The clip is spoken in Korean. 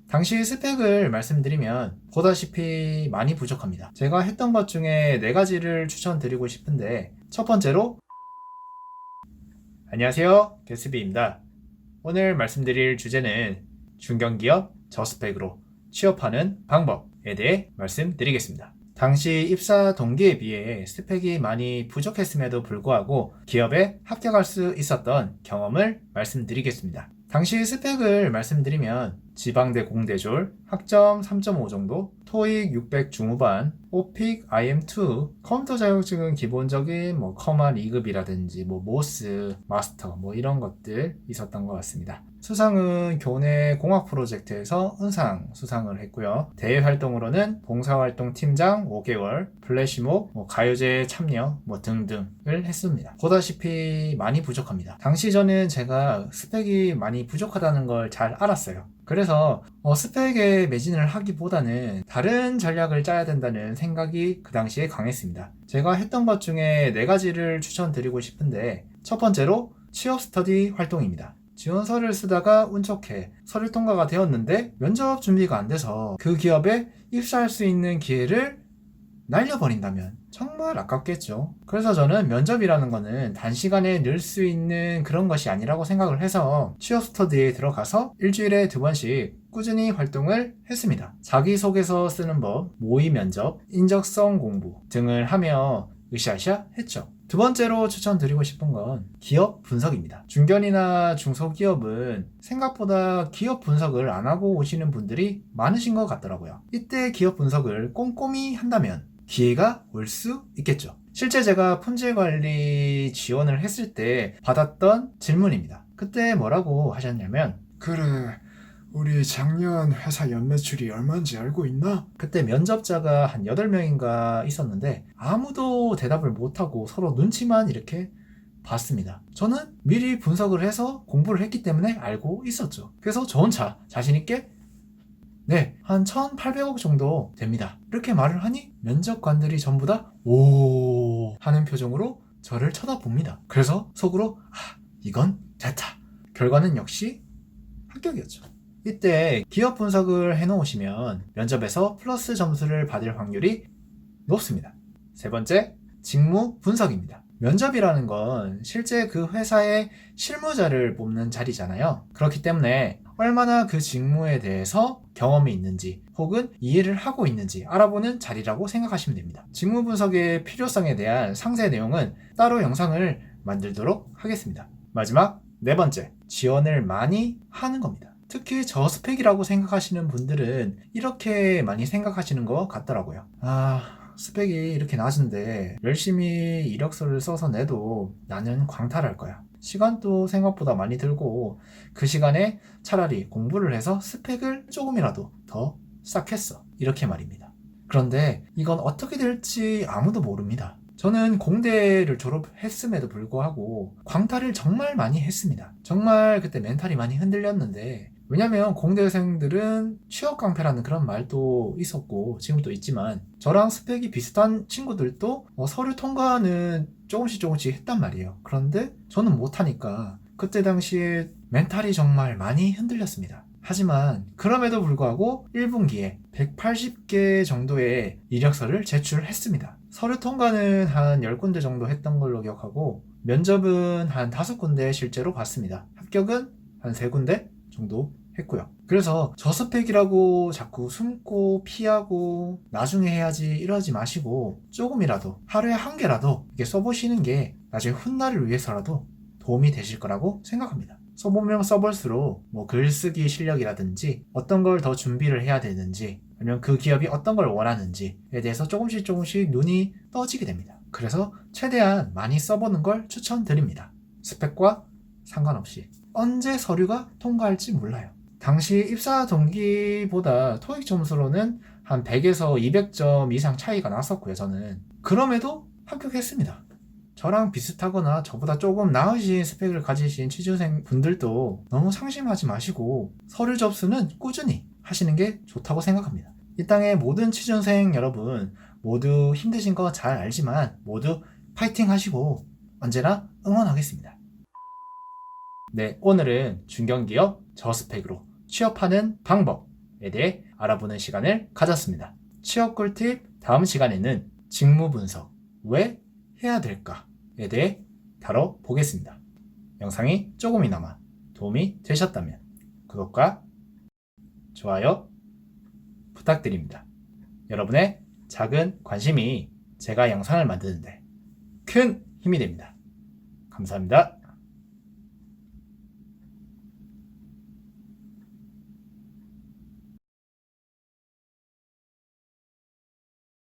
당시 스펙을 말씀드리면 보다시피 많이 부족합니다. 제가 했던 것 중에 4가지를 추천드리고 싶은데, 첫 번째로, 안녕하세요, 개스비입니다. 오늘 말씀드릴 주제는 중견기업 저스펙으로 취업하는 방법에 대해 말씀드리겠습니다. 당시 입사 동기에 비해 스펙이 많이 부족했음에도 불구하고 기업에 합격할 수 있었던 경험을 말씀드리겠습니다. 당시 스펙을 말씀드리면 지방대 공대졸, 학점 3.5 정도, 토익 600 중후반, 오픽 IM2, 컴퓨터 자격증은 기본적인 커먼 2급이라든지 모스, 마스터 이런 것들 있었던 것 같습니다. 수상은 교내 공학 프로젝트에서 은상 수상을 했고요. 대외 활동으로는 봉사활동 팀장 5개월, 플래시몹, 가요제 참여 등등을 했습니다. 보다시피 많이 부족합니다. 당시 저는 제가 스펙이 많이 부족하다는 걸 잘 알았어요. 그래서 스펙에 매진을 하기보다는 다른 전략을 짜야 된다는 생각이 그 당시에 강했습니다. 제가 했던 것 중에 4가지를 추천드리고 싶은데, 첫 번째로 취업 스터디 활동입니다. 지원서를 쓰다가 운 좋게 서류 통과가 되었는데 면접 준비가 안 돼서 그 기업에 입사할 수 있는 기회를 날려버린다면 정말 아깝겠죠. 그래서 저는 면접이라는 거는 단시간에 늘 수 있는 그런 것이 아니라고 생각을 해서 취업 스터디에 들어가서 일주일에 2번씩 꾸준히 활동을 했습니다. 자기소개서 쓰는 법, 모의 면접, 인적성 공부 등을 하며 으쌰으쌰 했죠. 두 번째로 추천드리고 싶은 건 기업 분석입니다. 중견이나 중소기업은 생각보다 기업 분석을 안 하고 오시는 분들이 많으신 것 같더라고요. 이때 기업 분석을 꼼꼼히 한다면 기회가 올 수 있겠죠. 실제 제가 품질관리 지원을 했을 때 받았던 질문입니다. 그때 뭐라고 하셨냐면, 그래, 우리 작년 회사 연매출이 얼마인지 알고 있나? 그때 면접자가 한 8명인가 있었는데 아무도 대답을 못하고 서로 눈치만 이렇게 봤습니다. 저는 미리 분석을 해서 공부를 했기 때문에 알고 있었죠. 그래서 저 혼자 자신있게 네, 한 1,800억 정도 됩니다. 이렇게 말을 하니 면접관들이 전부 다 오 하는 표정으로 저를 쳐다봅니다. 그래서 속으로 이건 됐다. 결과는 역시 합격이었죠. 이때 기업 분석을 해놓으시면 면접에서 플러스 점수를 받을 확률이 높습니다. 세 번째, 직무 분석입니다. 면접이라는 건 실제 그 회사의 실무자를 뽑는 자리잖아요. 그렇기 때문에 얼마나 그 직무에 대해서 경험이 있는지 혹은 이해를 하고 있는지 알아보는 자리라고 생각하시면 됩니다. 직무 분석의 필요성에 대한 상세 내용은 따로 영상을 만들도록 하겠습니다. 마지막, 4번째, 지원을 많이 하는 겁니다. 특히 저스펙이라고 생각하시는 분들은 이렇게 많이 생각하시는 것 같더라고요. 스펙이 이렇게 낮은데 열심히 이력서를 써서 내도 나는 광탈할 거야. 시간도 생각보다 많이 들고 그 시간에 차라리 공부를 해서 스펙을 조금이라도 더 쌓겠어. 이렇게 말입니다. 그런데 이건 어떻게 될지 아무도 모릅니다. 저는 공대를 졸업했음에도 불구하고 광탈을 정말 많이 했습니다. 정말 그때 멘탈이 많이 흔들렸는데, 왜냐면 공대생들은 취업 깡패라는 그런 말도 있었고 지금도 있지만 저랑 스펙이 비슷한 친구들도 서류 통과는 조금씩 했단 말이에요. 그런데 저는 못하니까 그때 당시에 멘탈이 정말 많이 흔들렸습니다. 하지만 그럼에도 불구하고 1분기에 180개 정도의 이력서를 제출했습니다. 서류 통과는 한 10군데 정도 했던 걸로 기억하고 면접은 한 5군데 실제로 봤습니다. 합격은 한 3군데 정도 했고요. 그래서 저스펙이라고 자꾸 숨고 피하고 나중에 해야지 이러지 마시고 조금이라도 하루에 1개라도 이렇게 써보시는 게 나중에 훗날을 위해서라도 도움이 되실 거라고 생각합니다. 써보면 써볼수록 글쓰기 실력이라든지 어떤 걸 더 준비를 해야 되는지 아니면 그 기업이 어떤 걸 원하는지에 대해서 조금씩 눈이 떠지게 됩니다. 그래서 최대한 많이 써보는 걸 추천드립니다. 스펙과 상관없이 언제 서류가 통과할지 몰라요. 당시 입사 동기보다 토익 점수로는 한 100에서 200점 이상 차이가 났었고요. 저는 그럼에도 합격했습니다. 저랑 비슷하거나 저보다 조금 나으신 스펙을 가지신 취준생 분들도 너무 상심하지 마시고 서류 접수는 꾸준히 하시는 게 좋다고 생각합니다. 이 땅의 모든 취준생 여러분 모두 힘드신 거 잘 알지만 모두 파이팅 하시고 언제나 응원하겠습니다. 네, 오늘은 중견기업 저스펙으로 취업하는 방법 대해 알아보는 시간을 가졌습니다. 취업 꿀팁 다음 시간에는 직무 분석 왜 해야 될까에 대해 다뤄보겠습니다. 영상이 조금이나마 도움이 되셨다면 구독과 좋아요 부탁드립니다. 여러분의 작은 관심이 제가 영상을 만드는데 큰 힘이 됩니다. 감사합니다.